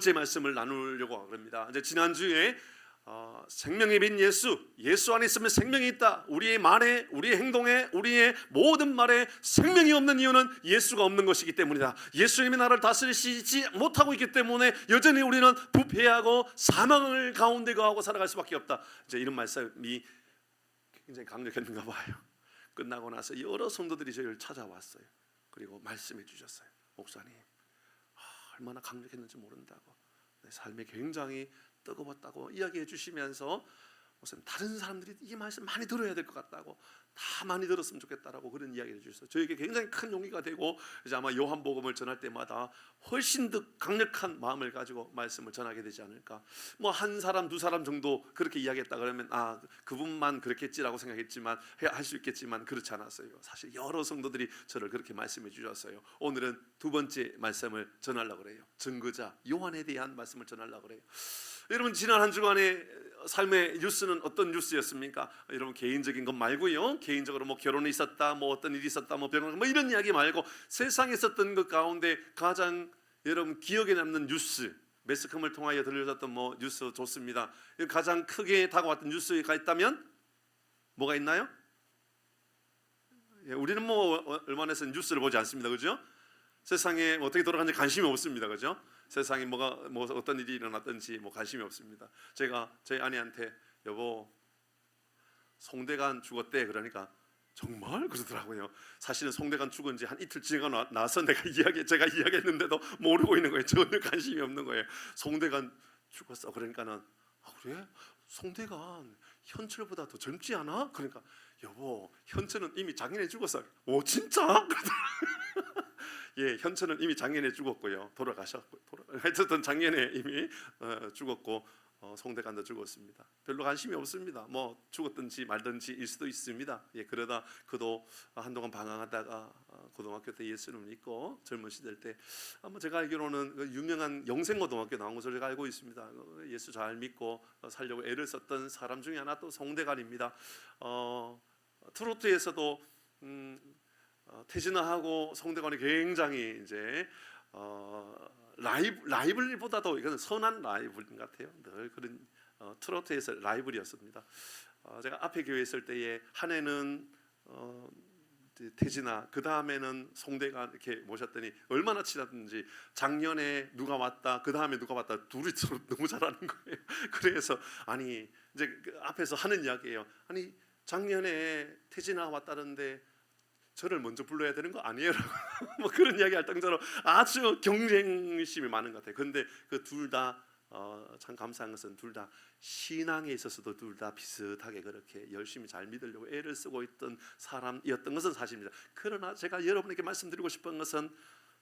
제 말씀을 나누려고 합니다. 이제 지난주에 생명의 빛 예수 안에 있으면 생명이 있다. 우리의 말에, 우리의 행동에, 우리의 모든 말에 생명이 없는 이유는 예수가 없는 것이기 때문이다. 예수님이 나를 다스리시지 못하고 있기 때문에 여전히 우리는 부패하고 사망을 가운데 거하고 살아갈 수밖에 없다. 이제 이런 말씀이 굉장히 강력했는가 봐요. 끝나고 나서 여러 성도들이 저희를 찾아왔어요. 그리고 말씀해 주셨어요. 목사님, 얼마나 강력했는지 모른다고, 내 삶이 굉장히 뜨거웠다고 이야기해 주시면서, 목사님, 다른 사람들이 이 말씀 많이 들어야 될 것 같다고, 다 많이 들었으면 좋겠다라고 그런 이야기를 해주셨어요. 저에게 굉장히 큰 용기가 되고, 이제 아마 요한복음을 전할 때마다 훨씬 더 강력한 마음을 가지고 말씀을 전하게 되지 않을까. 뭐 한 사람 두 사람 정도 그렇게 이야기했다 그러면 그분만 그렇겠지라고 생각했지만, 할 수 있겠지만 그렇지 않았어요. 사실 여러 성도들이 저를 그렇게 말씀해 주셨어요. 오늘은 두 번째 말씀을 전하려고 그래요. 증거자 요한에 대한 말씀을 전하려고 그래요. 여러분, 지난 한 주간의 삶의 뉴스는 어떤 뉴스였습니까? 여러분, 개인적인 것 말고요, 개인적으로 뭐 결혼이 있었다, 뭐 어떤 일이 있었다, 뭐 병원, 뭐 이런 이야기 말고 세상에 있었던 것 가운데 가장 여러분 기억에 남는 뉴스, 매스컴을 통하여 들려졌던 뭐 뉴스 좋습니다. 가장 크게 다가왔던 뉴스가 있다면 뭐가 있나요? 우리는 뭐 얼마나서 뉴스를 보지 않습니다, 그죠? 세상에 어떻게 돌아가는지 관심이 없습니다, 그죠? 세상에 뭐 어떤 일이 일어났든지 뭐 관심이 없습니다. 제가 저희 아내한테, 여보, 송대관 죽었대. 그러니까 정말 그러더라고요. 사실은 송대관 죽은 지 한 이틀 지나고 나서 제가 이야기했는데도 모르고 있는 거예요. 전혀 관심이 없는 거예요. 송대관 죽었어. 그러니까는, 그래? 송대관 현철보다 더 젊지 않아? 그러니까, 여보, 현철은 이미 작년에 죽었어. 오, 진짜? 예, 현철은 이미 작년에 죽었고요. 돌아가셨고, 하여튼 작년에 이미 죽었고, 송대관도 죽었습니다. 별로 관심이 없습니다. 뭐 죽었든지 말든지일 수도 있습니다. 예, 그러다 그도 한동안 방황하다가 고등학교 때 예수를 믿고 젊은 시절 때, 제가 알기로는 그 유명한 영생고등학교 나온 것으로 제가 알고 있습니다. 예수 잘 믿고 살려고 애를 썼던 사람 중에 하나 또 송대관입니다. 트로트에서도 태진아하고 송대관이 굉장히 이제 라이벌보다도 이건 선한 라이벌 같아요. 늘 그런 트로트에서 라이벌이었습니다. 제가 앞에 교회 있을 때에 한 해는 태진아, 그 다음에는 송대관 이렇게 모셨더니 얼마나 친하든지, 작년에 누가 왔다, 그 다음에 누가 왔다, 둘이 너무 잘하는 거예요. 그래서 이제 앞에서 하는 이야기예요. 작년에 태진아 왔다는데 저를 먼저 불러야 되는 거 아니에요? 뭐 그런 이야기 할 정도로 아주 경쟁심이 많은 것 같아요. 그런데 그 둘 다 참 감사한 것은 둘 다 신앙에 있어서도 둘 다 비슷하게 그렇게 열심히 잘 믿으려고 애를 쓰고 있던 사람이었던 것은 사실입니다. 그러나 제가 여러분에게 말씀드리고 싶은 것은,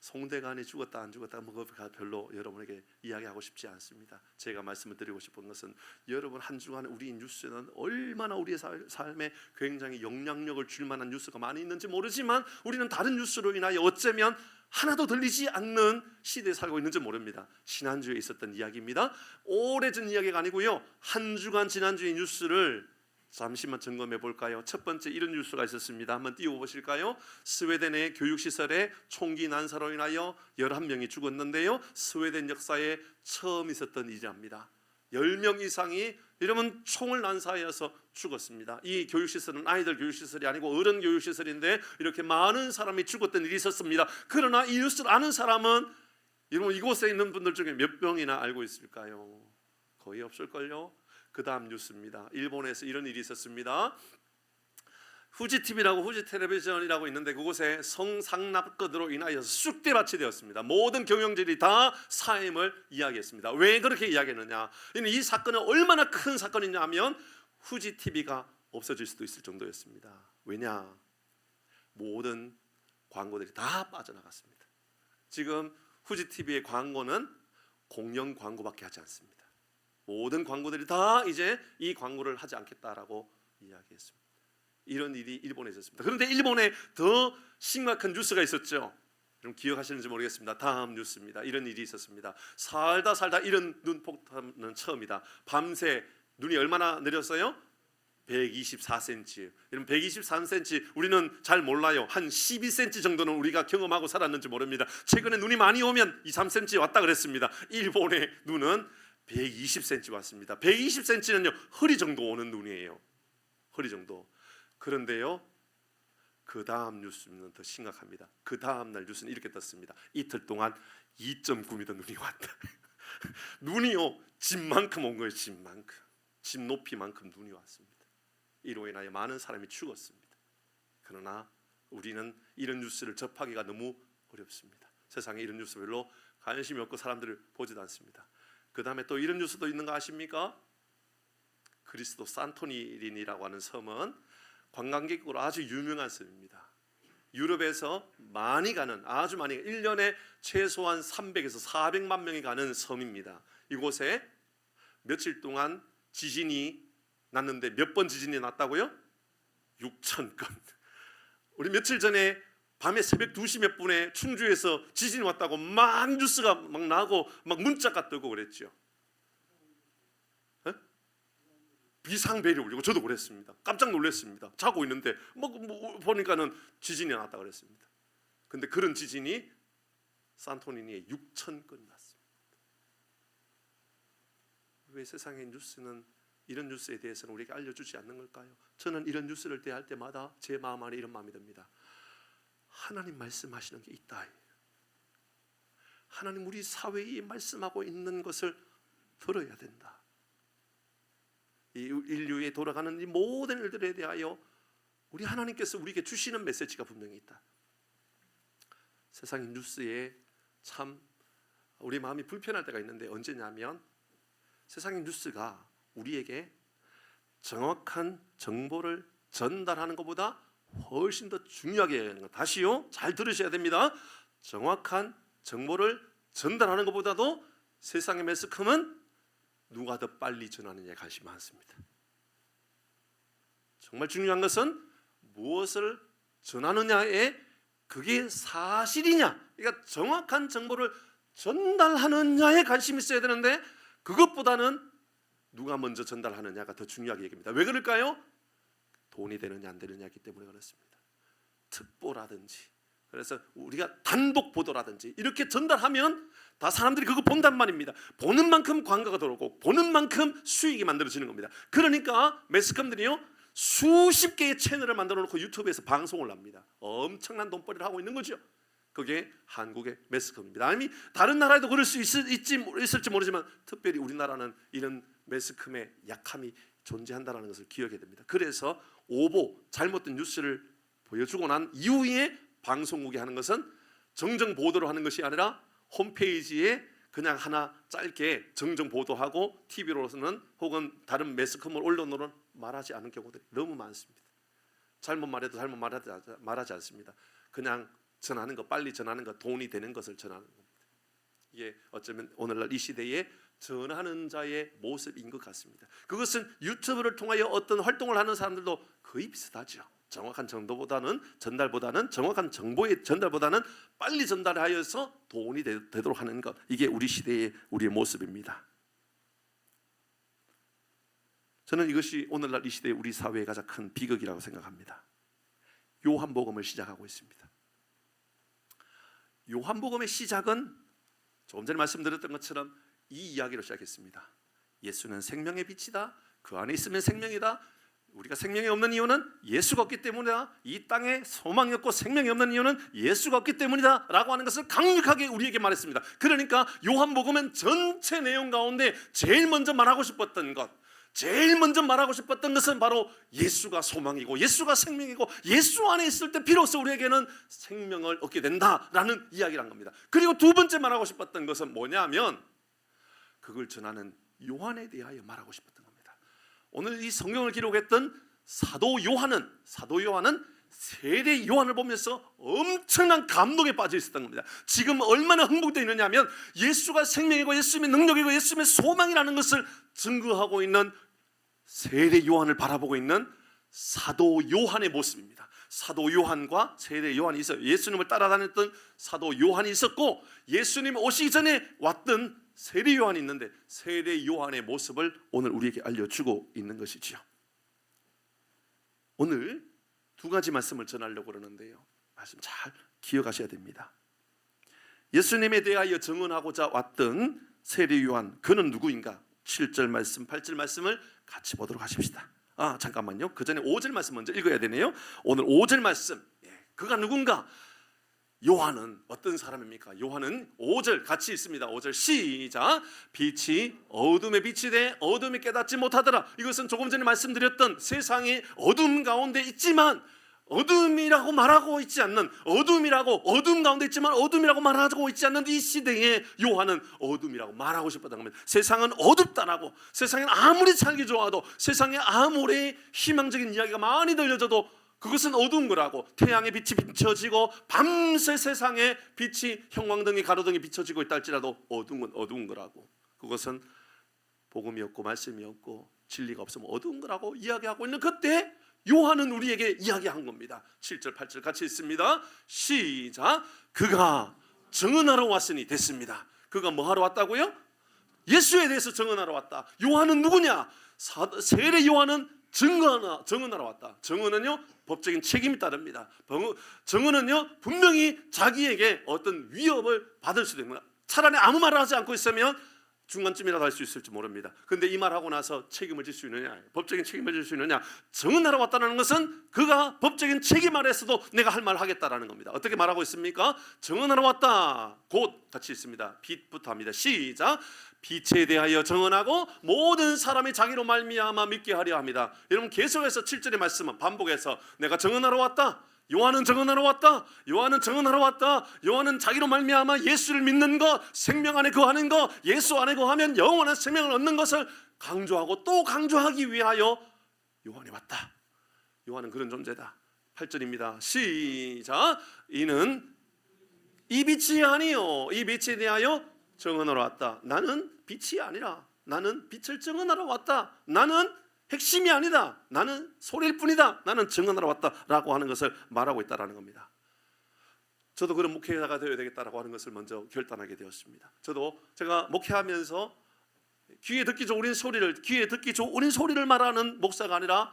송대관이 죽었다 안 죽었다 뭐가 별로 여러분에게 이야기하고 싶지 않습니다. 제가 말씀을 드리고 싶은 것은, 여러분 한 주간에 우리 뉴스는 얼마나 우리의 삶에 굉장히 영향력을 줄 만한 뉴스가 많이 있는지 모르지만, 우리는 다른 뉴스로 인하여 어쩌면 하나도 들리지 않는 시대에 살고 있는지 모릅니다. 지난주에 있었던 이야기입니다. 오래전 이야기가 아니고요, 한 주간 지난주의 뉴스를 잠시만 점검해 볼까요? 첫 번째, 이런 뉴스가 있었습니다. 한번 띄워보실까요? 스웨덴의 교육시설에 총기 난사로 인하여 11명이 죽었는데요, 스웨덴 역사에 처음 있었던 일입니다. 10명 이상이 여러분 총을 난사하여서 죽었습니다. 이 교육시설은 아이들 교육시설이 아니고 어른 교육시설인데 이렇게 많은 사람이 죽었던 일이 있었습니다. 그러나 이 뉴스를 아는 사람은, 여러분 이곳에 있는 분들 중에 몇 명이나 알고 있을까요? 거의 없을걸요. 그 다음 뉴스입니다. 일본에서 이런 일이 있었습니다. 후지TV라고, 후지텔레비전이라고 있는데 그곳에 성상납건으로 인하여 쑥대밭이 되었습니다. 모든 경영진이 다 사임을 이야기했습니다. 왜 그렇게 이야기했느냐, 이 사건은 얼마나 큰 사건이냐 하면, 후지TV가 없어질 수도 있을 정도였습니다. 왜냐, 모든 광고들이 다 빠져나갔습니다. 지금 후지TV의 광고는 공영 광고밖에 하지 않습니다. 모든 광고들이 다 이제 이 광고를 하지 않겠다라고 이야기했습니다. 이런 일이 일본에 있었습니다. 그런데 일본에 더 심각한 뉴스가 있었죠. 좀 기억하시는지 모르겠습니다. 다음 뉴스입니다. 이런 일이 있었습니다. 살다 이런 눈폭탄은 처음이다. 밤새 눈이 얼마나 내렸어요? 124cm. 여러분 123cm 우리는 잘 몰라요. 한 12cm 정도는 우리가 경험하고 살았는지 모릅니다. 최근에 눈이 많이 오면 2, 3cm 왔다 그랬습니다. 일본의 눈은 120cm 왔습니다. 120cm는요 허리 정도 오는 눈이에요. 허리 정도. 그런데요 그 다음 뉴스는 더 심각합니다. 그 다음 날 뉴스는 이렇게 떴습니다. 이틀 동안 2.9m 눈이 왔다. 눈이요 집만큼 온 거예요. 집만큼. 집 높이만큼 눈이 왔습니다. 이로 인하여 많은 사람이 죽었습니다. 그러나 우리는 이런 뉴스를 접하기가 너무 어렵습니다. 세상에 이런 뉴스 별로 관심이 없고 사람들을 보지도 않습니다. 그 다음에 또 이런 뉴스도 있는 거 아십니까? 그리스도 산토리니라고 하는 섬은 관광객으로 아주 유명한 섬입니다. 유럽에서 많이 가는 아주 많이 1년에 최소한 300에서 400만 명이 가는 섬입니다. 이곳에 며칠 동안 지진이 났는데 몇 번 지진이 났다고요? 6,000건. 우리 며칠 전에 밤에 새벽 2시 몇 분에 충주에서 지진이 왔다고 막 뉴스가 막 나고 막 문자가 뜨고 그랬죠. 비상벨이 울리고 저도 그랬습니다. 깜짝 놀랐습니다. 자고 있는데 뭐 보니까는 지진이 났다 그랬습니다. 근데 그런 지진이 산토리니에 6,000건 났습니다. 왜 세상의 뉴스는 이런 뉴스에 대해서는 우리에게 알려주지 않는 걸까요? 저는 이런 뉴스를 대할 때마다 제 마음 안에 이런 마음이 듭니다. 하나님 말씀하시는 게 있다. 하나님 우리 사회에 말씀하고 있는 것을 들어야 된다. 이 인류에 돌아가는 이 모든 일들에 대하여 우리 하나님께서 우리에게 주시는 메시지가 분명히 있다. 세상의 뉴스에 참 우리 마음이 불편할 때가 있는데 언제냐면 세상의 뉴스가 우리에게 정확한 정보를 전달하는 것보다 훨씬 더 중요하게 하는 것. 다시요, 잘 들으셔야 됩니다. 정확한 정보를 전달하는 것보다도 세상의 매스컴은 누가 더 빨리 전하느냐에 관심이 많습니다. 정말 중요한 것은 무엇을 전하느냐에 그게 사실이냐, 그러니까 정확한 정보를 전달하느냐에 관심이 있어야 되는데 그것보다는 누가 먼저 전달하느냐가 더 중요하게 얘기합니다. 왜 그럴까요? 돈이 되느냐 안 되느냐이기 때문에 그렇습니다. 특보라든지 그래서 우리가 단독 보도라든지 이렇게 전달하면 다 사람들이 그거 본단 말입니다. 보는 만큼 광고가 들어오고 보는 만큼 수익이 만들어지는 겁니다. 그러니까 매스컴들이요 수십 개의 채널을 만들어 놓고 유튜브에서 방송을 합니다. 엄청난 돈벌이를 하고 있는 거죠. 그게 한국의 매스컴입니다. 아니 다른 나라에도 그럴 수 있을지 모르지만 특별히 우리나라는 이런 매스컴의 약함이 존재한다는 것을 기억해야 됩니다. 그래서 오보, 잘못된 뉴스를 보여주고 난 이후에 방송국이 하는 것은 정정 보도를 하는 것이 아니라 홈페이지에 그냥 하나 짧게 정정 보도하고 TV로서는 혹은 다른 매스컴을 언론으로는 말하지 않은 경우들이 너무 많습니다. 잘못 말해도 잘못 말하지 않습니다. 그냥 전하는 거, 빨리 전하는 거, 돈이 되는 것을 전하는 겁니다. 이게 어쩌면 오늘날 이 시대에 전하는 자의 모습인 것 같습니다. 그것은 유튜브를 통하여 어떤 활동을 하는 사람들도 거의 비슷하죠. 정확한 정보보다는 전달보다는 정확한 정보의 전달보다는 빨리 전달하여서 돈이 되도록 하는 것, 이게 우리 시대의 우리의 모습입니다. 저는 이것이 오늘날 이 시대의 우리 사회의 가장 큰 비극이라고 생각합니다. 요한복음을 시작하고 있습니다. 요한복음의 시작은 조금 전에 말씀드렸던 것처럼 이 이야기로 시작했습니다. 예수는 생명의 빛이다. 그 안에 있으면 생명이다. 우리가 생명이 없는 이유는 예수가 없기 때문이다. 이 땅에 소망이 없고 생명이 없는 이유는 예수가 없기 때문이다 라고 하는 것을 강력하게 우리에게 말했습니다. 그러니까 요한복음은 전체 내용 가운데 제일 먼저 말하고 싶었던 것, 제일 먼저 말하고 싶었던 것은 바로 예수가 소망이고 예수가 생명이고 예수 안에 있을 때 비로소 우리에게는 생명을 얻게 된다라는 이야기를 한 겁니다. 그리고 두 번째 말하고 싶었던 것은 뭐냐면 그걸 전하는 요한에 대하여 말하고 싶었던 겁니다. 오늘 이 성경을 기록했던 사도 요한은 세례 요한을 보면서 엄청난 감동에 빠져 있었던 겁니다. 지금 얼마나 흥분되어 있느냐면 예수가 생명이고 예수님의 능력이고 예수님의 소망이라는 것을 증거하고 있는 세례 요한을 바라보고 있는 사도 요한의 모습입니다. 사도 요한과 세례 요한이 있어요. 예수님을 따라다녔던 사도 요한이 있었고 예수님 오시기 전에 왔던 세례 요한이 있는데 세례 요한의 모습을 오늘 우리에게 알려주고 있는 것이지요. 오늘 두 가지 말씀을 전하려고 그러는데요, 말씀 잘 기억하셔야 됩니다. 예수님에 대하여 증언하고자 왔던 세례 요한, 그는 누구인가? 7절 말씀, 8절 말씀을 같이 보도록 하십시다. 잠깐만요, 그 전에 5절 말씀 먼저 읽어야 되네요. 오늘 5절 말씀, 그가 누군가? 요한은 어떤 사람입니까? 요한은 5절 같이 있습니다. 5절 시작. 빛이 어둠에 빛이 돼 어둠이 깨닫지 못하더라. 이것은 조금 전에 말씀드렸던 세상이 어둠 가운데 있지만 어둠이라고 말하고 있지 않는, 어둠이라고 어둠 가운데 있지만 어둠이라고 말하고 있지 않는 이 시대에 요한은 어둠이라고 말하고 싶었던 겁니다. 세상은 어둡다라고, 세상엔 아무리 살기 좋아도, 세상에 아무리 희망적인 이야기가 많이 들려져도 그것은 어두운 거라고. 태양의 빛이 비춰지고 밤새 세상에 빛이, 형광등이 가로등이 비춰지고 있다 할지라도 어두운 건 어두운 거라고. 그것은 복음이 없고 말씀이 없고 진리가 없으면 어두운 거라고 이야기하고 있는 그때 요한은 우리에게 이야기한 겁니다. 7절 8절 같이 있습니다. 시작. 그가 증언하러 왔으니 됐습니다. 그가 뭐 하러 왔다고요? 예수에 대해서 증언하러 왔다. 요한은 누구냐? 세례 요한은 증언하러 왔다. 증언은요, 법적인 책임이 따릅니다. 증언은요, 분명히 자기에게 어떤 위협을 받을 수도 있는, 차라리 아무 말을 하지 않고 있으면 중간쯤이라도 할 수 있을지 모릅니다. 그런데 이 말하고 나서 책임을 질 수 있느냐, 법적인 책임을 질 수 있느냐. 증언하러 왔다는 것은 그가 법적인 책임 아래서도 내가 할 말을 하겠다라는 겁니다. 어떻게 말하고 있습니까? 증언하러 왔다. 곧 같이 있습니다. 빛부터 합니다. 시작. 빛에 대하여 증언하고 모든 사람이 자기로 말미암아 믿게 하려 합니다. 여러분, 계속해서 7절의 말씀은 반복해서 내가 증언하러 왔다, 요한은 증언하러 왔다, 요한은 증언하러 왔다, 요한은 자기로 말미암아 예수를 믿는 것, 생명 안에 거하는 것, 예수 안에 거하면 영원한 생명을 얻는 것을 강조하고 또 강조하기 위하여 요한이 왔다. 요한은 그런 존재다. 8절입니다. 시작. 이는 이 빛이 아니요, 이 빛에 대하여 증언하러 왔다. 나는 빛이 아니라 나는 빛을 증언하러 왔다. 나는 핵심이 아니다. 나는 소리일 뿐이다. 나는 증언하러 왔다라고 하는 것을 말하고 있다라는 겁니다. 저도 그런 목회자가 되어야 되겠다라고 하는 것을 먼저 결단하게 되었습니다. 저도 제가 목회하면서 귀에 듣기 좋은 소리를 말하는 목사가 아니라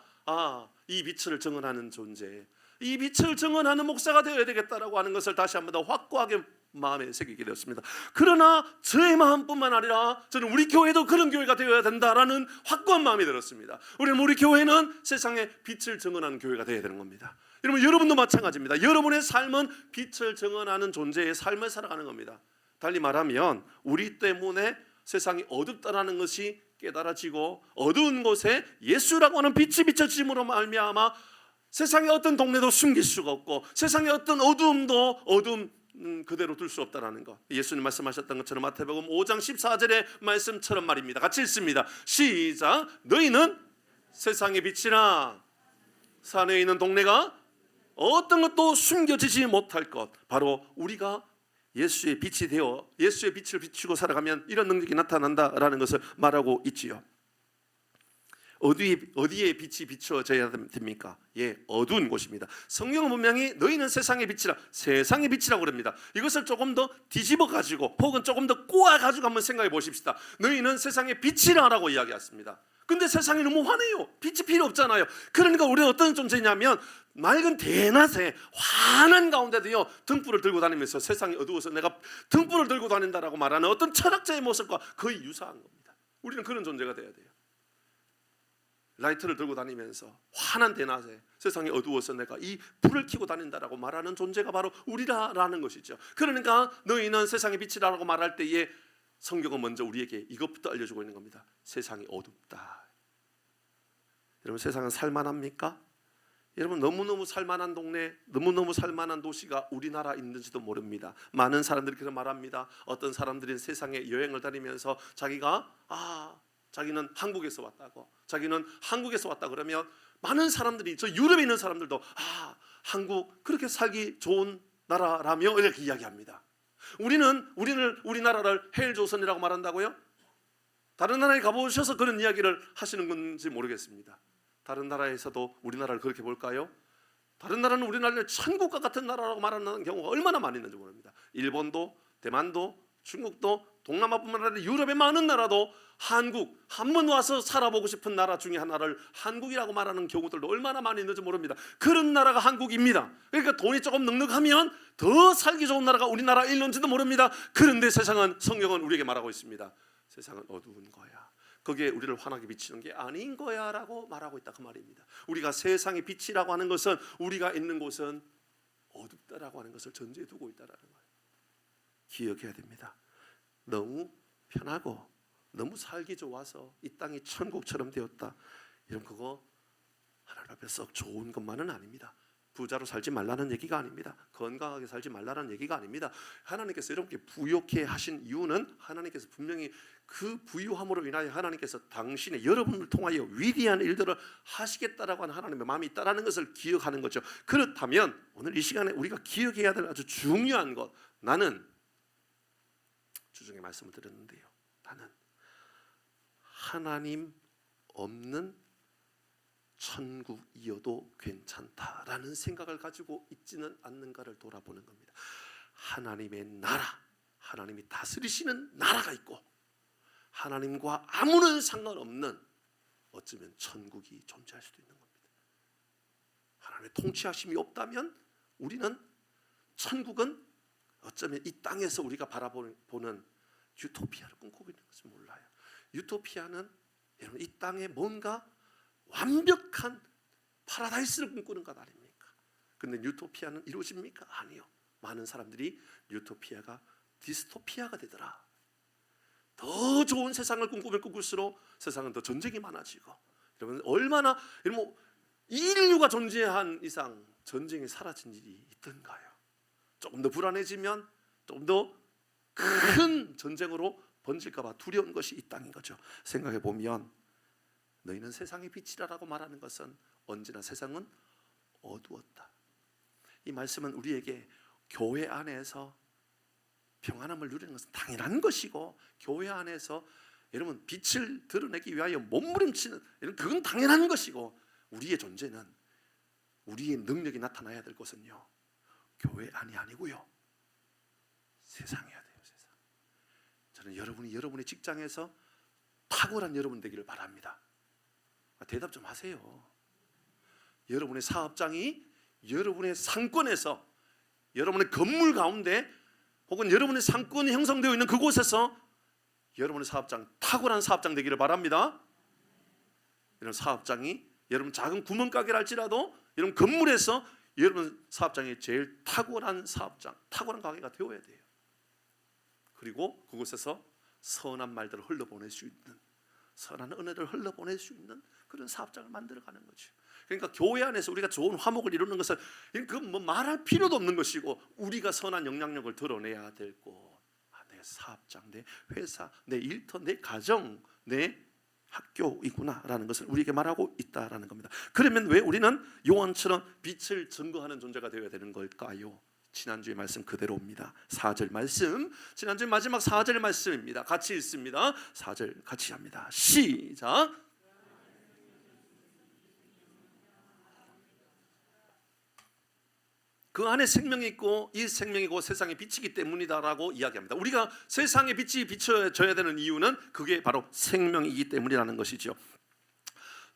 이 빛을 증언하는 존재, 이 빛을 증언하는 목사가 되어야 되겠다라고 하는 것을 다시 한번 더 확고하게 마음에 새기게 되었습니다. 그러나 저의 마음뿐만 아니라 저는 우리 교회도 그런 교회가 되어야 된다라는 확고한 마음이 들었습니다. 우리 교회는 세상에 빛을 증언하는 교회가 되어야 되는 겁니다. 여러분도 마찬가지입니다. 여러분의 삶은 빛을 증언하는 존재의 삶을 살아가는 겁니다. 달리 말하면 우리 때문에 세상이 어둡다라는 것이 깨달아지고 어두운 곳에 예수라고 하는 빛이 비춰짐으로 말미암아 세상의 어떤 동네도 숨길 수가 없고 세상의 어떤 어두움도 어둠 그대로 둘 수 없다라는 것, 예수님 말씀하셨던 것처럼 마태복음 5장 14절의 말씀처럼 말입니다. 같이 읽습니다. 시작. 너희는 세상의 빛이라. 산에 있는 동네가 어떤 것도 숨겨지지 못할 것, 바로 우리가 예수의 빛이 되어 예수의 빛을 비추고 살아가면 이런 능력이 나타난다라는 것을 말하고 있지요. 어디에 빛이 비춰져야 됩니까? 어두운 곳입니다. 성경은 분명히 너희는 세상의 빛이라, 세상의 빛이라고 그럽니다. 이것을 조금 더 뒤집어 가지고 혹은 조금 더 꼬아 가지고 한번 생각해 보십시다. 너희는 세상의 빛이라고 이야기했습니다. 근데 세상이 너무 환해요. 빛이 필요 없잖아요. 그러니까 우리는 어떤 존재냐면 맑은 대낮에 환한 가운데도요 등불을 들고 다니면서 세상이 어두워서 내가 등불을 들고 다닌다라고 말하는 어떤 철학자의 모습과 거의 유사한 겁니다. 우리는 그런 존재가 돼야 돼요. 라이트를 들고 다니면서 환한 대낮에 세상이 어두워서 내가 이 불을 켜고 다닌다라고 말하는 존재가 바로 우리라는 것이죠. 그러니까 너희는 세상의 빛이라고 말할 때에 성경은 먼저 우리에게 이것부터 알려주고 있는 겁니다. 세상이 어둡다. 여러분, 세상은 살만합니까? 여러분, 너무너무 살만한 동네, 너무너무 살만한 도시가 우리나라 있는지도 모릅니다. 많은 사람들이 그렇게 말합니다. 어떤 사람들은 세상에 여행을 다니면서 자기는 한국에서 왔다고, 자기는 한국에서 왔다 그러면 많은 사람들이, 저 유럽에 있는 사람들도 한국 그렇게 살기 좋은 나라라며 이렇게 이야기합니다. 우리나라를 헬조선이라고 말한다고요? 다른 나라에 가보셔서 그런 이야기를 하시는 건지 모르겠습니다. 다른 나라에서도 우리나라를 그렇게 볼까요? 다른 나라는 우리나라를 천국과 같은 나라라고 말하는 경우가 얼마나 많이 있는지 모릅니다. 일본도, 대만도, 중국도 동남아뿐만 아니라 유럽의 많은 나라도 한국, 한번 와서 살아보고 싶은 나라 중에 하나를 한국이라고 말하는 경우들도 얼마나 많이 있는지 모릅니다. 그런 나라가 한국입니다. 그러니까 돈이 조금 넉넉하면 더 살기 좋은 나라가 우리나라에 있는지도 모릅니다. 그런데 세상은, 성경은 우리에게 말하고 있습니다. 세상은 어두운 거야. 거기에 우리를 환하게 비치는 게 아닌 거야 라고 말하고 있다, 그 말입니다. 우리가 세상의 빛이라고 하는 것은 우리가 있는 곳은 어둡다라고 하는 것을 전제에 두고 있다라는 거예요. 기억해야 됩니다. 너무 편하고 너무 살기 좋아서 이 땅이 천국처럼 되었다, 이런 그거 하나님 앞에 썩 좋은 것만은 아닙니다. 부자로 살지 말라는 얘기가 아닙니다. 건강하게 살지 말라는 얘기가 아닙니다. 하나님께서 여러분께 부유케 하신 이유는 하나님께서 분명히 그 부유함으로 인하여 하나님께서 당신의, 여러분을 통하여 위대한 일들을 하시겠다라고 하는 하나님의 마음이 있다는 것을 기억하는 거죠. 그렇다면 오늘 이 시간에 우리가 기억해야 될 아주 중요한 것, 나는 주중에 말씀을 드렸는데요, 나는 하나님 없는 천국이어도 괜찮다라는 생각을 가지고 있지는 않는가를 돌아보는 겁니다. 하나님의 나라, 하나님이 다스리시는 나라가 있고 하나님과 아무런 상관없는 어쩌면 천국이 존재할 수도 있는 겁니다. 하나님의 통치하심이 없다면 우리는, 천국은 어쩌면 이 땅에서 우리가 바라보는 유토피아를 꿈꾸고 있는 것을 몰라요. 유토피아는 여러분 이 땅에 뭔가 완벽한 파라다이스를 꿈꾸는 것 아닙니까? 근데 유토피아는 이루어집니까? 아니요. 많은 사람들이 유토피아가 디스토피아가 되더라. 더 좋은 세상을 꿈꿀수록 세상은 더 전쟁이 많아지고, 여러분 얼마나, 여러분 인류가 존재한 이상 전쟁이 사라진 일이 있던가요? 조금 더 불안해지면 조금 더 큰 전쟁으로 번질까 봐 두려운 것이 이 땅인 거죠. 생각해 보면 너희는 세상의 빛이라고 말하는 것은 언제나 세상은 어두웠다. 이 말씀은 우리에게 교회 안에서 평안함을 누리는 것은 당연한 것이고, 교회 안에서 여러분 빛을 드러내기 위하여 몸부림치는, 그건 당연한 것이고, 우리의 존재는, 우리의 능력이 나타나야 될 것은요, 교회 안이 아니고요, 세상이어야 돼요. 세상. 저는 여러분이 여러분의 직장에서 탁월한 여러분 되기를 바랍니다. 대답 좀 하세요. 여러분의 사업장이 여러분의 상권에서, 여러분의 건물 가운데, 혹은 여러분의 상권이 형성되어 있는 그곳에서 여러분의 사업장, 탁월한 사업장 되기를 바랍니다. 이런 사업장이, 여러분 작은 구멍가게를 할지라도 여러분 건물에서 여러분 사업장이 제일 탁월한 사업장, 탁월한 가게가 되어야 돼요. 그리고 그곳에서 선한 말들을 흘러보낼 수 있는, 선한 은혜를 흘러보낼 수 있는 그런 사업장을 만들어가는 거죠. 그러니까 교회 안에서 우리가 좋은 화목을 이루는 것은 그건 뭐 말할 필요도 없는 것이고, 우리가 선한 영향력을 드러내야 될 곳, 내 사업장, 내 회사, 내 일터, 내 가정, 내 학교이구나라는 것을 우리에게 말하고 있다라는 겁니다. 그러면 왜 우리는 요한처럼 빛을 증거하는 존재가 되어야 되는 걸까요? 지난주의 말씀 그대로입니다. 4절 말씀, 지난주 마지막 4절 말씀입니다. 같이 읽습니다. 4절 같이 합니다. 시작. 그 안에 생명이 있고 이 생명이 곧 세상의 빛이기 때문이다라고 이야기합니다. 우리가 세상의 빛이 비춰져야 되는 이유는 그게 바로 생명이기 때문이라는 것이죠.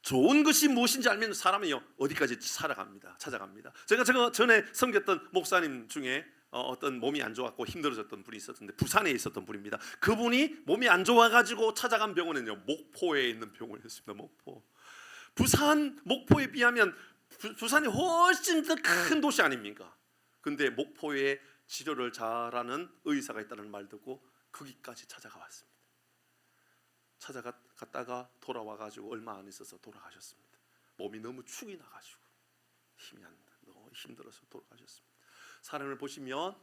좋은 것이 무엇인지 알면 사람이요 어디까지 찾아갑니다. 제가 전에 섬겼던 목사님 중에 어떤 몸이 안 좋았고 힘들어졌던 분이 있었는데, 부산에 있었던 분입니다. 그분이 몸이 안 좋아가지고 찾아간 병원은요 목포에 있는 병원이었습니다. 부산 목포에 비하면 부산이 훨씬 더 큰 도시 아닙니까? 근데 목포에 치료를 잘하는 의사가 있다는 말 듣고 거기까지 찾아가 왔습니다. 찾아갔다가 돌아와가지고 얼마 안 있어서 돌아가셨습니다. 몸이 너무 축이 나가지고 힘이 안 나, 너무 힘들어서 돌아가셨습니다. 사람을 보시면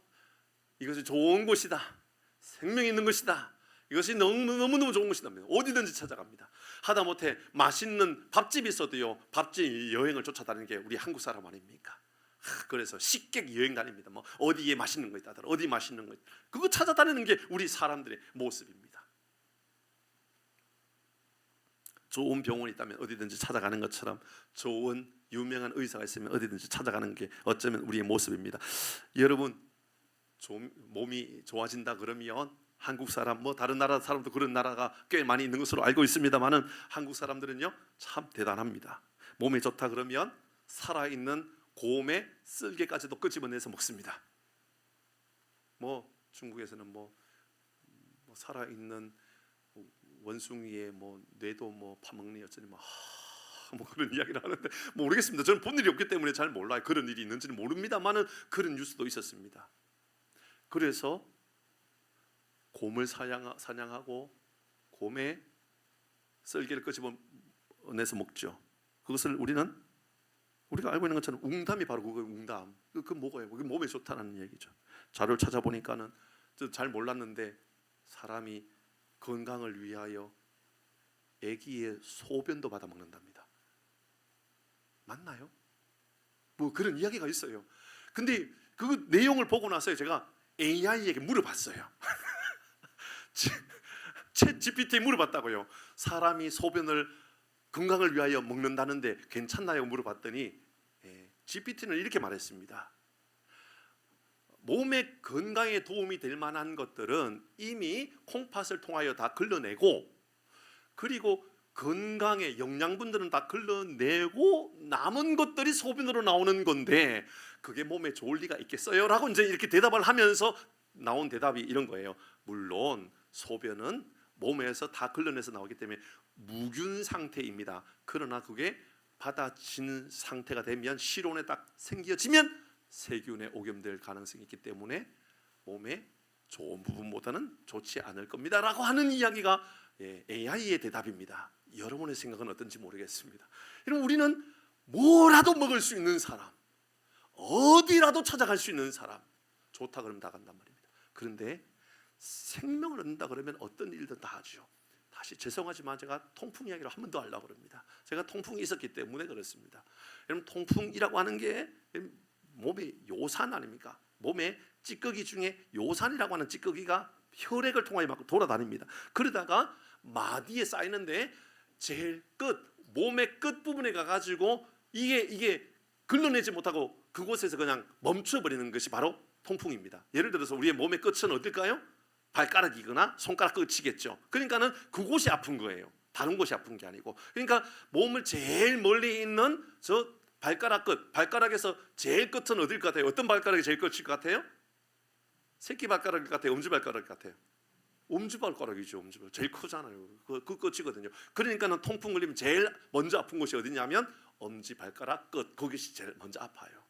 이것이 좋은 곳이다, 생명이 있는 것이다, 이것이 너무너무 좋은 것이다, 어디든지 찾아갑니다. 하다못해 맛있는 밥집이 있어도요, 밥집 여행을 쫓아다니는 게 우리 한국 사람 아닙니까? 그래서 식객 여행 다닙니다. 뭐 어디에 맛있는 거 있다더라, 어디 맛있는 거 있다, 그거 찾아다니는 게 우리 사람들의 모습입니다. 좋은 병원이 있다면 어디든지 찾아가는 것처럼 좋은 유명한 의사가 있으면 어디든지 찾아가는 게 어쩌면 우리의 모습입니다. 여러분 몸이 좋아진다 그러면 한국 사람, 뭐 다른 나라 사람도 그런 나라가 꽤 많이 있는 것으로 알고 있습니다만은 한국 사람들은요 참 대단합니다. 몸에 좋다 그러면 살아있는 곰의 쓸개까지도 끄집어내서 먹습니다. 뭐 중국에서는 뭐 살아있는 원숭이의 뭐 뇌도 뭐 파먹니 어쩌니 뭐 그런 이야기를 하는데 모르겠습니다. 저는 본 일이 없기 때문에 잘 몰라요. 그런 일이 있는지는 모릅니다만은 그런 뉴스도 있었습니다. 그래서 곰을 사냥하고 곰의 썰개를 끄집어내서 먹죠. 그것을 우리가 알고 있는 것처럼 웅담이 바로 그거예요. 웅담. 그 뭐예요? 그게 몸에 좋다는 얘기죠. 자료를 찾아보니까는 잘 몰랐는데 사람이 건강을 위하여 아기의 소변도 받아 먹는답니다. 맞나요? 뭐 그런 이야기가 있어요. 근데 그 내용을 보고 나서 제가 AI에게 물어봤어요. 챗 GPT에 물어봤다고요. 사람이 소변을 건강을 위하여 먹는다는데 괜찮나요? 물어봤더니 GPT는 이렇게 말했습니다. 몸의 건강에 도움이 될 만한 것들은 이미 콩팥을 통하여 다 걸러내고, 그리고 건강의 영양분들은 다 걸러내고 남은 것들이 소변으로 나오는 건데 그게 몸에 좋을 리가 있겠어요? 라고 이제 이렇게 대답을 하면서 나온 대답이 이런 거예요. 물론 소변은 몸에서 다 걸러내서 나오기 때문에 무균 상태입니다. 그러나 그게 받아진 상태가 되면 실온에 딱 생겨지면 세균에 오염될 가능성이 있기 때문에 몸에 좋은 부분보다는 좋지 않을 겁니다 라고 하는 이야기가 AI의 대답입니다. 여러분의 생각은 어떤지 모르겠습니다. 여러분, 우리는 뭐라도 먹을 수 있는 사람, 어디라도 찾아갈 수 있는 사람, 좋다 그러면 다 간단 말입니다. 그런데 생명을 얻는다 그러면 어떤 일든 다 하죠. 다시 죄송하지만 제가 통풍 이야기를 한 번 더 하려고 합니다. 제가 통풍이 있었기 때문에 그렇습니다. 여러분, 통풍이라고 하는 게 몸의 요산 아닙니까? 몸의 찌꺼기 중에 요산이라고 하는 찌꺼기가 혈액을 통하여 막 돌아다닙니다. 그러다가 마디에 쌓이는데 제일 끝, 몸의 끝 부분에 가가지고 이게 걸러내지 못하고 그곳에서 그냥 멈춰버리는 것이 바로 통풍입니다. 예를 들어서 우리의 몸의 끝은 어딜까요? 발가락이거나 손가락 끝이겠죠. 그러니까는 그곳이 아픈 거예요. 다른 곳이 아픈 게 아니고. 그러니까 몸을 제일 멀리 있는 저 발가락 끝, 발가락에서 제일 끝은 어딜 것 같아요? 어떤 발가락이 제일 끝일 것 같아요? 새끼 발가락일 것 같아요? 엄지발가락일 것 같아요? 엄지발가락이죠. 엄지발가락 제일 크잖아요. 그 끝이거든요. 그러니까는 통풍 걸리면 제일 먼저 아픈 곳이 어디냐면 엄지발가락 끝, 거기서 제일 먼저 아파요.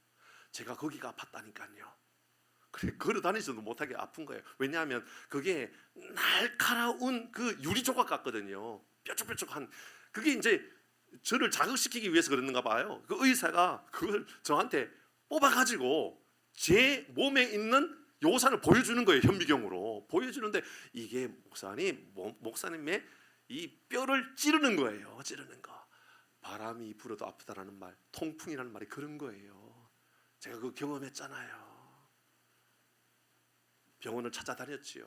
제가 거기가 아팠다니까요. 그래, 걸어 다니지도 못하게 아픈 거예요. 왜냐하면 그게 날카로운 그 유리 조각 같거든요. 뾰족뾰족한. 그게 이제 저를 자극시키기 위해서 그러는가 봐요. 그 의사가 그걸 저한테 뽑아가지고 제 몸에 있는 요산을 보여주는 거예요. 현미경으로 보여주는데 이게 목사님의 이 뼈를 찌르는 거예요. 찌르는 거. 바람이 불어도 아프다라는 말, 통풍이라는 말이 그런 거예요. 제가 그거 경험했잖아요. 병원을 찾아다녔지요.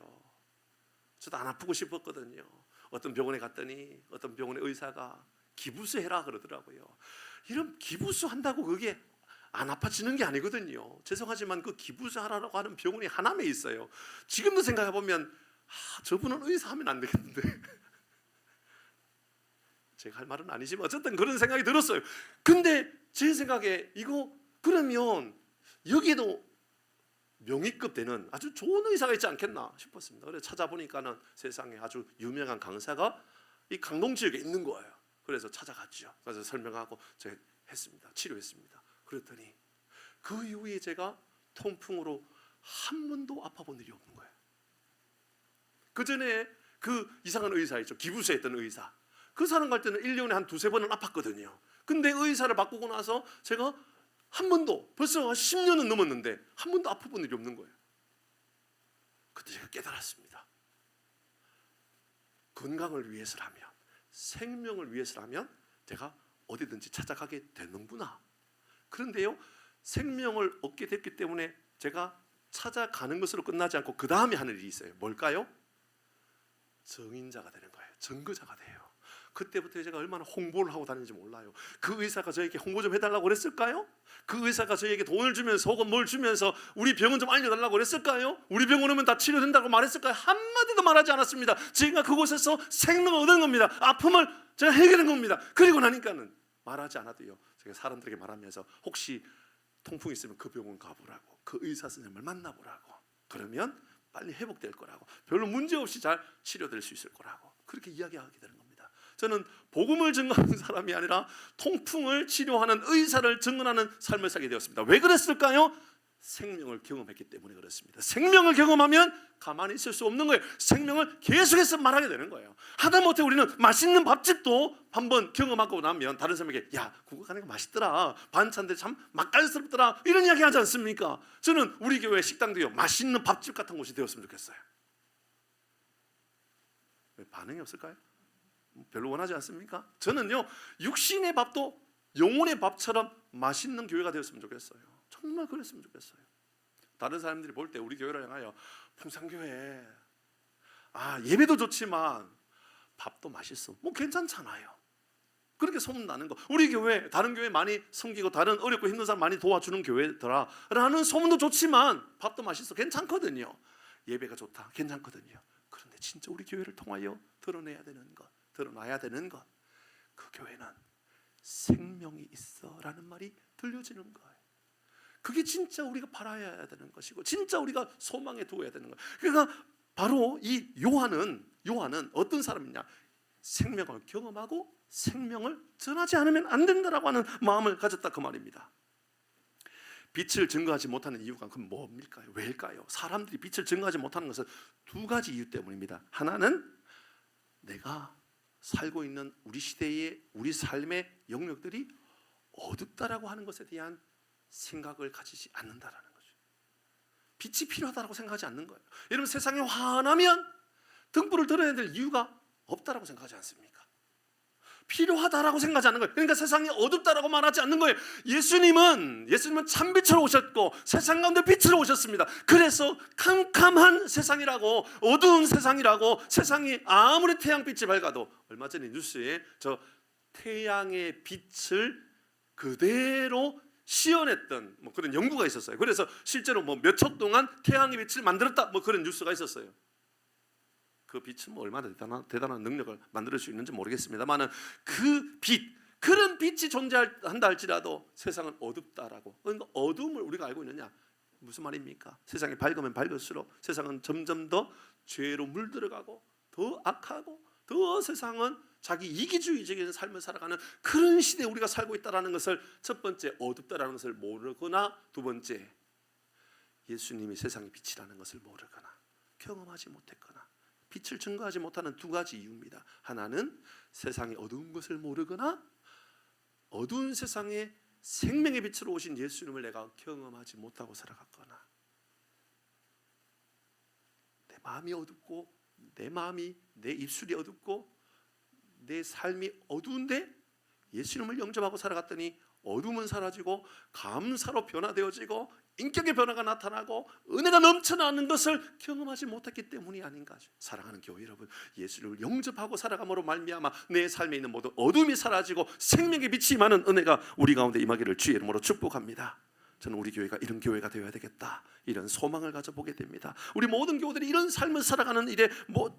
저도 안 아프고 싶었거든요. 어떤 병원에 갔더니 어떤 병원의 의사가 기부수 해라 그러더라고요. 이런 기부수 한다고 그게 안 아파지는 게 아니거든요. 죄송하지만 그 기부수 하라고 하는 병원이 하남에 있어요. 지금도 생각해 보면 저분은 의사하면 안 되겠는데 제가 할 말은 아니지만 어쨌든 그런 생각이 들었어요. 근데 제 생각에 이거 그러면 여기도 명의급 되는 아주 좋은 의사가 있지 않겠나 싶었습니다. 그래서 찾아보니까는 세상에 아주 유명한 강사가 이 강동 지역에 있는 거예요. 그래서 찾아갔죠. 그래서 설명하고 제가 했습니다. 치료했습니다. 그랬더니 그 이후에 제가 통풍으로 한 번도 아파본 일이 없는 거예요. 그 전에 그 이상한 의사 있죠. 기부수에 있던 의사. 그 사람 갈 때는 1년에 한 두세 번은 아팠거든요. 근데 의사를 바꾸고 나서 제가 한 번도, 벌써 10년은 넘었는데 한 번도 아파본 일이 없는 거예요. 그때 제가 깨달았습니다. 건강을 위해서라면, 생명을 위해서라면 제가 어디든지 찾아가게 되는구나. 그런데요, 생명을 얻게 됐기 때문에 제가 찾아가는 것으로 끝나지 않고 그 다음에 하는 일이 있어요. 뭘까요? 증인자가 되는 거예요. 증거자가 돼요. 그때부터 제가 얼마나 홍보를 하고 다니는지 몰라요. 그 의사가 저에게 홍보 좀 해달라고 그랬을까요? 그 의사가 저에게 돈을 주면서 혹은 뭘 주면서 우리 병원 좀 알려달라고 그랬을까요? 우리 병원 오면 다 치료된다고 말했을까요? 한마디 한마디도 말하지 않았습니다. 제가 그곳에서 생명을 얻은 겁니다. 아픔을 제가 해결한 겁니다. 그리고 나니까는 말하지 않아도요, 제가 사람들에게 말하면서 혹시 통풍이 있으면 그 병원 가보라고, 그 의사 선생님을 만나보라고, 그러면 빨리 회복될 거라고, 별로 문제없이 잘 치료될 수 있을 거라고, 그렇게 이야기하게 되는 겁니다. 저는 복음을 증거하는 사람이 아니라 통풍을 치료하는 의사를 증언하는 삶을 살게 되었습니다. 왜 그랬을까요? 생명을 경험했기 때문에 그렇습니다. 생명을 경험하면 가만히 있을 수 없는 거예요. 생명을 계속해서 말하게 되는 거예요. 하다못해 우리는 맛있는 밥집도 한번 경험하고 나면 다른 사람에게 야, 그거 가는 거 맛있더라, 반찬들 참 맛깔스럽더라, 이런 이야기 하지 않습니까? 저는 우리 교회 식당도요, 맛있는 밥집 같은 곳이 되었으면 좋겠어요. 왜 반응이 없을까요? 별로 원하지 않습니까? 저는요, 육신의 밥도 영혼의 밥처럼 맛있는 교회가 되었으면 좋겠어요. 정말 그랬으면 좋겠어요. 다른 사람들이 볼 때 우리 교회를 향하여 풍산교회, 예배도 좋지만 밥도 맛있어, 뭐 괜찮잖아요, 그렇게 소문나는 거. 우리 교회 다른 교회 많이 섬기고 다른 어렵고 힘든 사람 많이 도와주는 교회더라 라는 소문도 좋지만 밥도 맛있어, 괜찮거든요. 예배가 좋다, 괜찮거든요. 그런데 진짜 우리 교회를 통하여 드러내야 되는 것, 드러나야 되는 것, 그 교회는 생명이 있어 라는 말이 들려지는 거예요. 그게 진짜 우리가 바라야 되는 것이고 진짜 우리가 소망에 두어야 되는 거예요. 그러니까 바로 이 요한은 어떤 사람이냐, 생명을 경험하고 생명을 전하지 않으면 안 된다라고 하는 마음을 가졌다, 그 말입니다. 빛을 증거하지 못하는 이유가 그럼 뭡니까? 왜일까요? 사람들이 빛을 증거하지 못하는 것은 두 가지 이유 때문입니다. 하나는 내가 살고 있는 우리 시대의 우리 삶의 영역들이 어둡다라고 하는 것에 대한 생각을 가지지 않는다라는 거죠. 빛이 필요하다고 생각하지 않는 거예요. 여러분, 세상이 환하면 등불을 들어야 될 이유가 없다라고 생각하지 않습니까? 필요하다라고 생각하지 않는 거예요. 그러니까 세상이 어둡다라고 말하지 않는 거예요. 예수님은 참빛으로 오셨고 세상 가운데 빛으로 오셨습니다. 그래서 캄캄한 세상이라고, 어두운 세상이라고, 세상이 아무리 태양빛이 밝아도, 얼마 전에 뉴스에 저 태양의 빛을 그대로 시연했던 그런 연구가 있었어요. 그래서 실제로 몇 초 동안 태양의 빛을 만들었다, 그런 뉴스가 있었어요. 그 빛은 얼마나 대단한 능력을 만들 수 있는지 모르겠습니다만, 그 빛, 그런 빛이 존재한다 할지라도 세상은 어둡다라고. 그러니까 어둠을 우리가 알고 있느냐, 무슨 말입니까? 세상이 밝으면 밝을수록 세상은 점점 더 죄로 물들어가고 더 악하고 더 세상은 자기 이기주의적인 삶을 살아가는 그런 시대에 우리가 살고 있다는 것을, 첫 번째 어둡다라는 것을 모르거나, 두 번째 예수님이 세상의 빛이라는 것을 모르거나 경험하지 못했거나 빛을 증거하지 못하는 두 가지 이유입니다. 하나는 세상의 어두운 것을 모르거나, 어두운 세상에 생명의 빛으로 오신 예수님을 내가 경험하지 못하고 살아갔거나, 내 마음이 어둡고 내 입술이 어둡고 내 삶이 어두운데 예수님을 영접하고 살아갔더니 어둠은 사라지고 감사로 변화되어지고 인격의 변화가 나타나고 은혜가 넘쳐나는 것을 경험하지 못했기 때문이 아닌가. 사랑하는 교회 여러분, 예수를 영접하고 살아감으로 말미암아 내 삶에 있는 모든 어둠이 사라지고 생명의 빛이 임하는 은혜가 우리 가운데 임하기를 주의 이름으로 축복합니다. 저는 우리 교회가 이런 교회가 되어야 되겠다, 이런 소망을 가져보게 됩니다. 우리 모든 교우들이 이런 삶을 살아가는 일에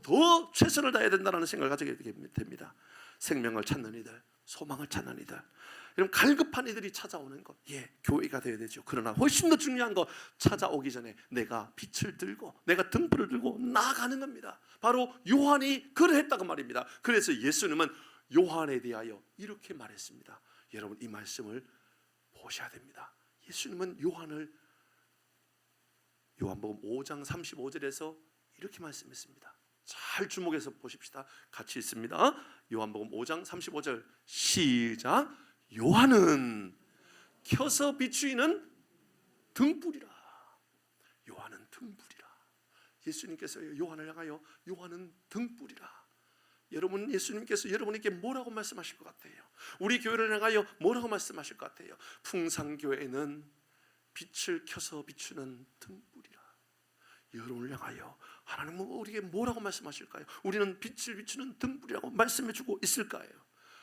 더 최선을 다해야 된다는 생각을 가지게 됩니다. 생명을 찾는 이들, 소망을 찾는 이들, 이런 갈급한 이들이 찾아오는 것, 교회가 되어야 되죠. 그러나 훨씬 더 중요한 거, 찾아오기 전에 내가 빛을 들고 내가 등불을 들고 나아가는 겁니다. 바로 요한이 그러했다고 말입니다. 그래서 예수님은 요한에 대하여 이렇게 말했습니다. 여러분, 이 말씀을 보셔야 됩니다. 예수님은 요한복음 5장 35절에서 이렇게 말씀했습니다. 잘 주목해서 보십시다. 같이 읽습니다. 요한복음 5장 35절 시작. 요한은 켜서 비추이는 등불이라. 요한은 등불이라. 예수님께서 요한을 향하여 요한은 등불이라. 여러분, 예수님께서 여러분에게 뭐라고 말씀하실 것 같아요? 우리 교회를 향하여 뭐라고 말씀하실 것 같아요? 풍산교회는 빛을 켜서 비추는 등불이라. 여러분을 향하여 하나님은 우리에게 뭐라고 말씀하실까요? 우리는 빛을 비추는 등불이라고 말씀해주고 있을까요?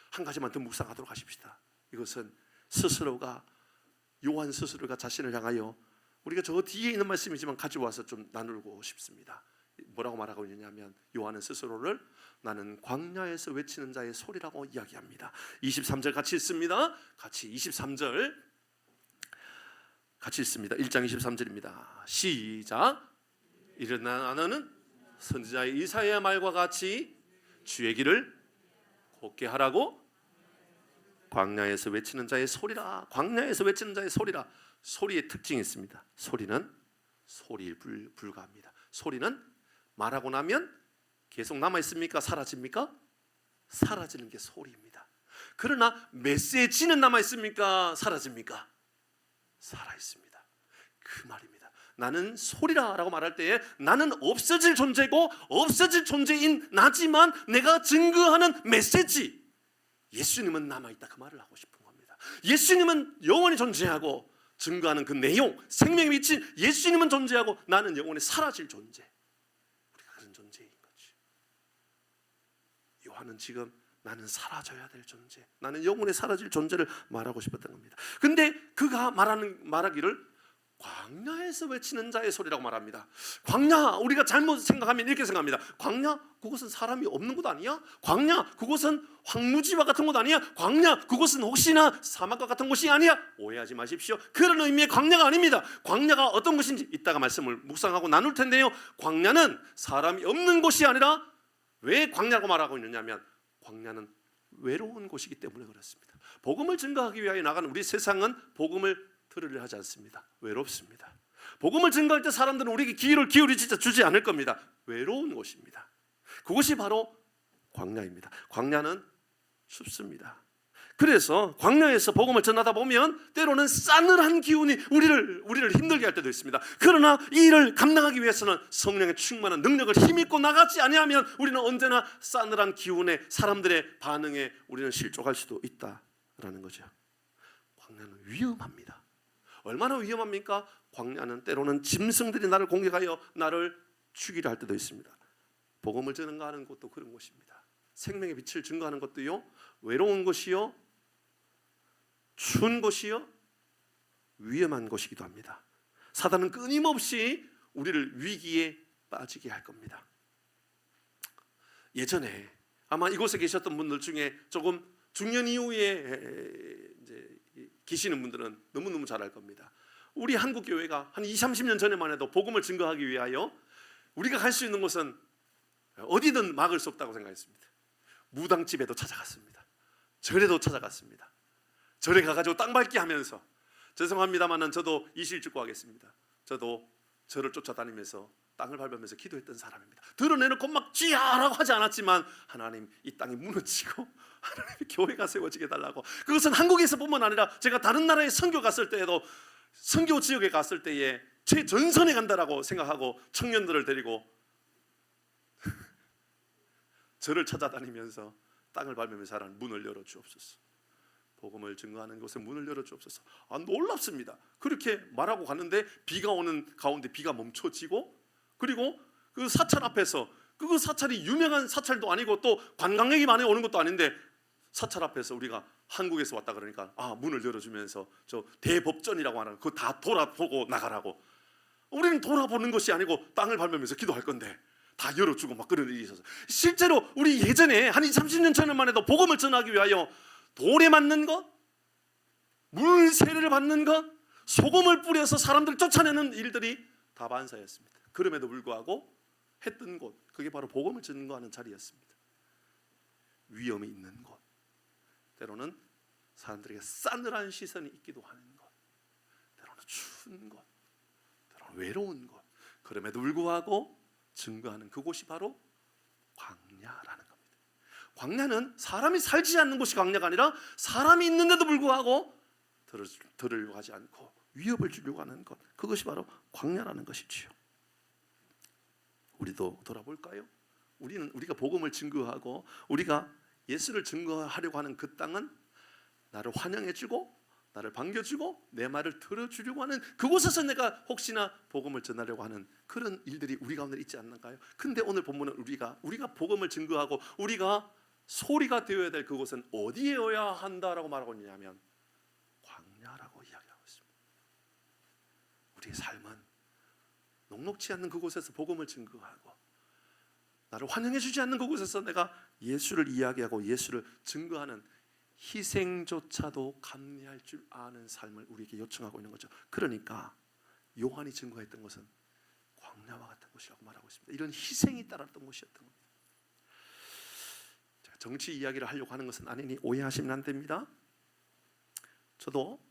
한 가지만 더 묵상하도록 하십시다. 이것은 요한 스스로가 자신을 향하여, 우리가 저 뒤에 있는 말씀이지만 가져와서 좀 나누고 싶습니다. 뭐라고 말하고 있느냐면 요한은 스스로를 나는 광야에서 외치는 자의 소리라고 이야기합니다. 23절 같이 읽습니다. 같이 23절 같이 읽습니다. 1장 23절입니다. 시작. 일어나 나는 선지자의 이사야의 말과 같이 주의 길을 곱게 하라고 광야에서 외치는 자의 소리라. 광야에서 외치는 자의 소리라. 소리의 특징이 있습니다. 소리는 소리에 불과합니다. 소리는 말하고 나면 계속 남아있습니까? 사라집니까? 사라지는 게 소리입니다. 그러나 메시지는 남아있습니까? 사라집니까? 살아있습니다. 그 말입니다. 나는 소리라라고 말할 때에 나는 없어질 존재고 없어질 존재인 나지만 내가 증거하는 메시지, 예수님은 남아있다, 그 말을 하고 싶은 겁니다. 예수님은 영원히 존재하고 증거하는 그 내용, 생명에 미친 예수님은 존재하고 나는 영원히 사라질 존재, 우리가 그런 존재인 거지. 요한은 지금 나는 사라져야 될 존재, 나는 영원히 사라질 존재를 말하고 싶었던 겁니다. 근데 그가 말하기를 광야에서 외치는 자의 소리라고 말합니다. 광야, 우리가 잘못 생각하면 이렇게 생각합니다. 광야, 그것은 사람이 없는 곳 아니야? 광야, 그것은 황무지와 같은 곳 아니야? 광야, 그것은 혹시나 사막과 같은 곳이 아니야? 오해하지 마십시오. 그런 의미의 광야가 아닙니다. 광야가 어떤 것인지 이따가 말씀을 묵상하고 나눌 텐데요, 광야는 사람이 없는 곳이 아니라, 왜 광야라고 말하고 있느냐면 광야는 외로운 곳이기 때문에 그렇습니다. 복음을 증거하기 위하여 나가는 우리 세상은 복음을 들으려 하지 않습니다. 외롭습니다. 복음을 증거할 때 사람들은 우리에게 귀를 기울이지 주지 않을 겁니다. 외로운 곳입니다. 그것이 바로 광야입니다. 광야는 춥습니다. 그래서 광야에서 복음을 전하다 보면 때로는 싸늘한 기운이 우리를 힘들게 할 때도 있습니다. 그러나 이 일을 감당하기 위해서는 성령의 충만한 능력을 힘입고 나가지 아니하면 우리는 언제나 싸늘한 기운에, 사람들의 반응에 우리는 실족할 수도 있다라는 거죠. 광야는 위험합니다. 얼마나 위험합니까? 광야는 때로는 짐승들이 나를 공격하여 나를 죽이려 할 때도 있습니다. 복음을 증거하는 것도 그런 곳입니다. 생명의 빛을 증거하는 것도요, 외로운 곳이요, 추운 곳이요, 위험한 곳이기도 합니다. 사단은 끊임없이 우리를 위기에 빠지게 할 겁니다. 예전에 아마 이곳에 계셨던 분들 중에 조금 중년 이후에 이제 계시는 분들은 너무너무 잘 알 겁니다. 우리 한국 교회가 한 20, 30년 전에만 해도 복음을 증거하기 위하여 우리가 갈 수 있는 곳은 어디든 막을 수 없다고 생각했습니다. 무당집에도 찾아갔습니다. 절에도 찾아갔습니다. 절에 가가지고 땅 밟기 하면서, 죄송합니다만은 저도 이실 죽고 하겠습니다. 저도 절을 쫓아다니면서 땅을 밟으면서 기도했던 사람입니다. 드러내놓고 막 쥐야라고 하지 않았지만 하나님, 이 땅이 무너지고 하나님의 교회가 세워지게 달라고. 그것은 한국에서 뿐만 아니라 제가 다른 나라에 선교 갔을 때에도, 선교 지역에 갔을 때에 최전선에 간다라고 생각하고 청년들을 데리고 절을 찾아다니면서 땅을 밟으면서 하나님, 문을 열어 주옵소서. 복음을 증거하는 곳에 문을 열어 주옵소서. 놀랍습니다. 그렇게 말하고 갔는데 비가 오는 가운데 비가 멈춰지고, 그리고 그 사찰 앞에서, 그 사찰이 유명한 사찰도 아니고 또 관광객이 많이 오는 것도 아닌데 사찰 앞에서 우리가 한국에서 왔다 그러니까 문을 열어주면서 저 대법전이라고 하는 그거 다 돌아보고 나가라고. 우리는 돌아보는 것이 아니고 땅을 밟으면서 기도할 건데 다 열어주고 막 그런 일이 있어서, 실제로 우리 예전에 한 20, 30년 전에만 해도 복음을 전하기 위하여 돌에 맞는 것, 물 세례를 받는 것, 소금을 뿌려서 사람들을 쫓아내는 일들이 다반사였습니다. 그럼에도 불구하고 했던 곳, 그게 바로 복음을 증거하는 자리였습니다. 위험이 있는 곳, 때로는 사람들에게 싸늘한 시선이 있기도 하는 곳, 때로는 추운 곳, 때로는 외로운 곳, 그럼에도 불구하고 증거하는 그곳이 바로 광야라는 겁니다. 광야는 사람이 살지 않는 곳이 광야가 아니라 사람이 있는데도 불구하고 들으려고 하지 않고 위협을 주려고 하는 것, 그것이 바로 광야라는 것이지요. 우리도 돌아볼까요? 우리가 복음을 증거하고 우리가 예수를 증거하려고 하는 그 땅은 나를 환영해주고 나를 반겨주고 내 말을 들어주려고 하는 그곳에서 내가 혹시나 복음을 전하려고 하는 그런 일들이 우리 가운데 있지 않는가요? 근데 오늘 본문은 우리가 복음을 증거하고 우리가 소리가 되어야 될 그곳은 어디에여야 한다라고 말하고 있냐면 광야라고 이야기하고 있습니다. 우리의 삶은 녹록지 않는 그곳에서 복음을 증거하고 나를 환영해 주지 않는 그곳에서 내가 예수를 이야기하고 예수를 증거하는 희생조차도 감내할 줄 아는 삶을 우리에게 요청하고 있는 거죠. 그러니까 요한이 증거했던 것은 광야와 같은 곳이라고 말하고 있습니다. 이런 희생이 따랐던 곳이었던 겁니다. 제가 정치 이야기를 하려고 하는 것은 아니니 오해하시면 안 됩니다. 저도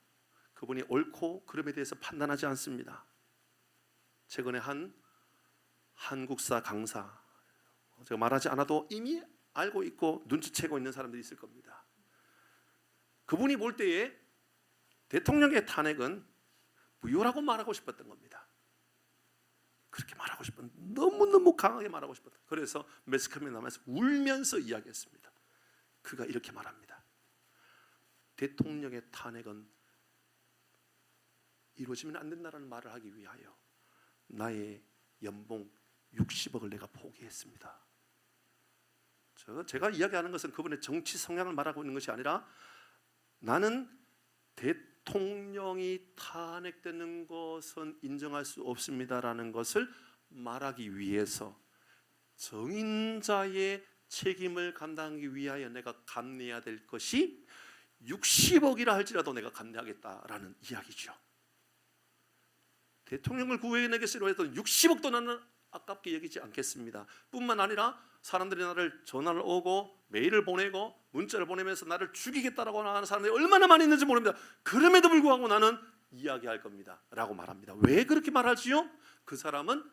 그분이 옳고 그름에 대해서 판단하지 않습니다. 최근에 한 한국사 강사, 제가 말하지 않아도 이미 알고 있고 눈치채고 있는 사람들이 있을 겁니다. 그분이 볼 때에 대통령의 탄핵은 무효라고 말하고 싶었던 겁니다. 그렇게 말하고 싶은, 너무너무 강하게 말하고 싶었다. 그래서 매스컴에 나와서 울면서 이야기했습니다. 그가 이렇게 말합니다. 대통령의 탄핵은 이루어지면 안 된다는 말을 하기 위하여 나의 연봉 60억을 내가 포기했습니다. 제가 이야기하는 것은 그분의 정치 성향을 말하고 있는 것이 아니라 나는 대통령이 탄핵되는 것은 인정할 수 없습니다라는 것을 말하기 위해서 정인자의 책임을 감당하기 위하여 내가 감내해야 될 것이 60억이라 할지라도 내가 감내하겠다라는 이야기죠. 대통령을 구해내겠으려 했던 60억도 나는 아깝게 여기지 않겠습니다. 뿐만 아니라 사람들이 나를 전화를 오고 메일을 보내고 문자를 보내면서 나를 죽이겠다라고 하는 사람들이 얼마나 많이 있는지 모릅니다. 그럼에도 불구하고 나는 이야기할 겁니다 라고 말합니다. 왜 그렇게 말하지요? 그 사람은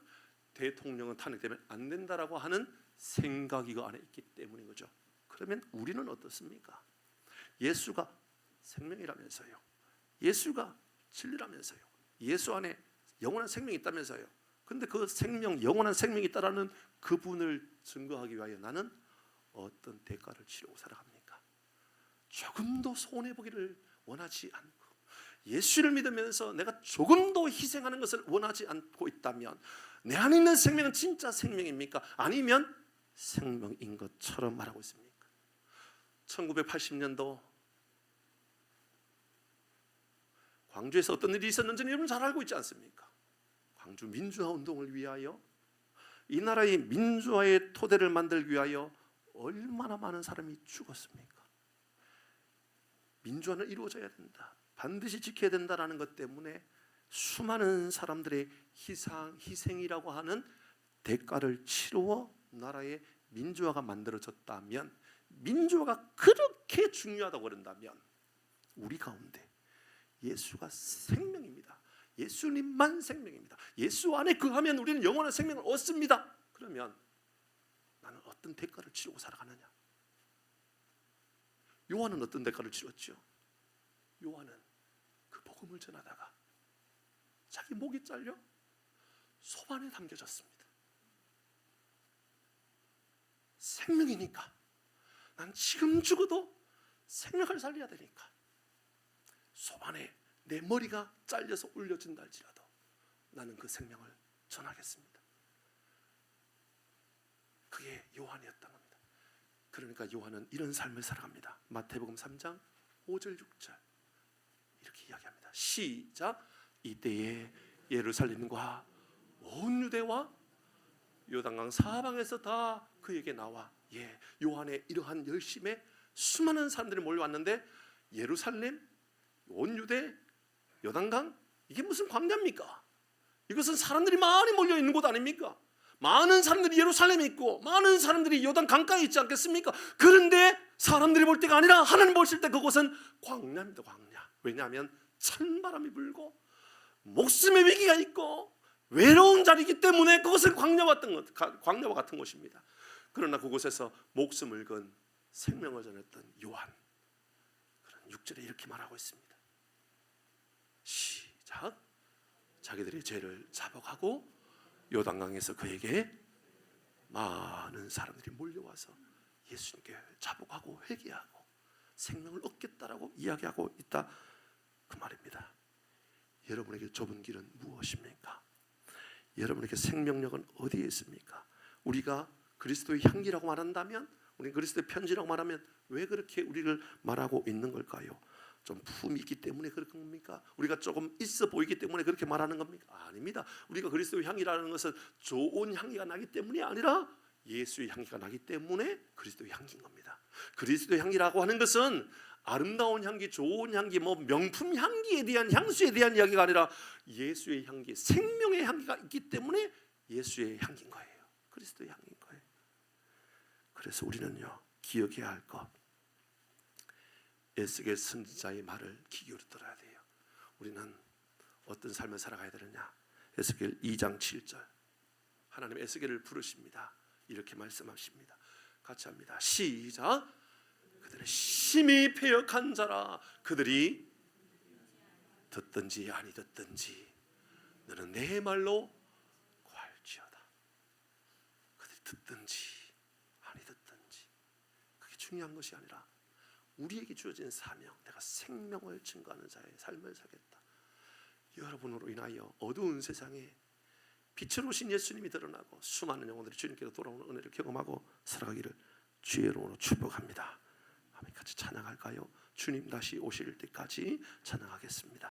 대통령은 탄핵되면 안 된다라고 하는 생각이 그 안에 있기 때문인 거죠. 그러면 우리는 어떻습니까? 예수가 생명이라면서요, 예수가 진리라면서요, 예수 안에 영원한 생명이 있다면서요. 근데 그 생명, 영원한 생명이 있다라는 그분을 증거하기 위하여 나는 어떤 대가를 치르고 살아갑니까? 조금도 손해보기를 원하지 않고 예수를 믿으면서 내가 조금도 희생하는 것을 원하지 않고 있다면 내 안에 있는 생명은 진짜 생명입니까? 아니면 생명인 것처럼 말하고 있습니까? 1980년도 광주에서 어떤 일이 있었는지는 여러분 잘 알고 있지 않습니까? 광주 민주화 운동을 위하여, 이 나라의 민주화의 토대를 만들기 위하여 얼마나 많은 사람이 죽었습니까? 민주화는 이루어져야 된다, 반드시 지켜야 된다라는 것 때문에 수많은 사람들의 희생이라고 하는 대가를 치루어 나라의 민주화가 만들어졌다면, 민주화가 그렇게 중요하다고 그런다면 우리 가운데 예수가 생명입니다. 예수님만 생명입니다. 예수 안에 거하면 우리는 영원한 생명을 얻습니다. 그러면 나는 어떤 대가를 치르고 살아가느냐? 요한은 어떤 대가를 치렀죠? 요한은 그 복음을 전하다가 자기 목이 잘려 소반에 담겨졌습니다. 생명이니까, 난 지금 죽어도 생명을 살려야 되니까 소반에 내 머리가 잘려서 올려진다 할지라도 나는 그 생명을 전하겠습니다. 그게 요한이었던 겁니다. 그러니까 요한은 이런 삶을 살아갑니다. 마태복음 3장 5절 6절 이렇게 이야기합니다. 시작. 이때에 예루살렘과 온 유대와 요단강 사방에서 다 그에게 나와, 요한의 이러한 열심에 수많은 사람들이 몰려왔는데 예루살렘, 온 유대, 요단강, 이게 무슨 광야입니까? 이것은 사람들이 많이 몰려 있는 곳 아닙니까? 많은 사람들이 예루살렘에 있고 많은 사람들이 요단 강가에 있지 않겠습니까? 그런데 사람들이 볼 때가 아니라 하나님 보실 때 그곳은 광야입니다. 광야. 왜냐하면 찬바람이 불고 목숨의 위기가 있고 외로운 자리이기 때문에 그것은 광야와 같은 곳입니다. 그러나 그곳에서 목숨을 건 생명을 전했던 요한, 그런 6절에 이렇게 말하고 있습니다. 시작. 자기들의 죄를 자복하고 요단강에서 그에게 많은 사람들이 몰려와서 예수님께 자복하고 회개하고 생명을 얻겠다라고 이야기하고 있다, 그 말입니다. 여러분에게 좁은 길은 무엇입니까? 여러분에게 생명력은 어디에 있습니까? 우리가 그리스도의 향기라고 말한다면, 우리 그리스도의 편지라고 말하면 왜 그렇게 우리를 말하고 있는 걸까요? 좀 품이 있기 때문에 그런 겁니까? 우리가 조금 있어 보이기 때문에 그렇게 말하는 겁니까? 아닙니다. 우리가 그리스도의 향기라는 것은 좋은 향기가 나기 때문이 아니라 예수의 향기가 나기 때문에 그리스도의 향기인 겁니다. 그리스도의 향기라고 하는 것은 아름다운 향기, 좋은 향기, 뭐 명품 향기에 대한, 향수에 대한 이야기가 아니라 예수의 향기, 생명의 향기가 있기 때문에 예수의 향기인 거예요. 그리스도의 향기인 거예요. 그래서 우리는요, 기억해야 할 것, 에스겔 선지자의 말을 귀 기울여 들어야 돼요. 우리는 어떤 삶을 살아가야 되느냐? 에스겔 2장 7절, 하나님 에스겔을 부르십니다. 이렇게 말씀하십니다. 같이 합니다. 시작. 그들은 심히 패역한 자라. 그들이 듣든지 아니 듣든지 너는 내 말로 구할지어다. 그들이 듣든지 아니 듣든지, 그게 중요한 것이 아니라 우리에게 주어진 사명, 내가 생명을 증거하는 자의 삶을 살겠다. 여러분으로 인하여 어두운 세상에 빛으로 오신 예수님이 드러나고 수많은 영혼들이 주님께로 돌아오는 은혜를 경험하고 살아가기를 주의 이름으로 축복합니다. 같이 찬양할까요? 주님 다시 오실 때까지 찬양하겠습니다.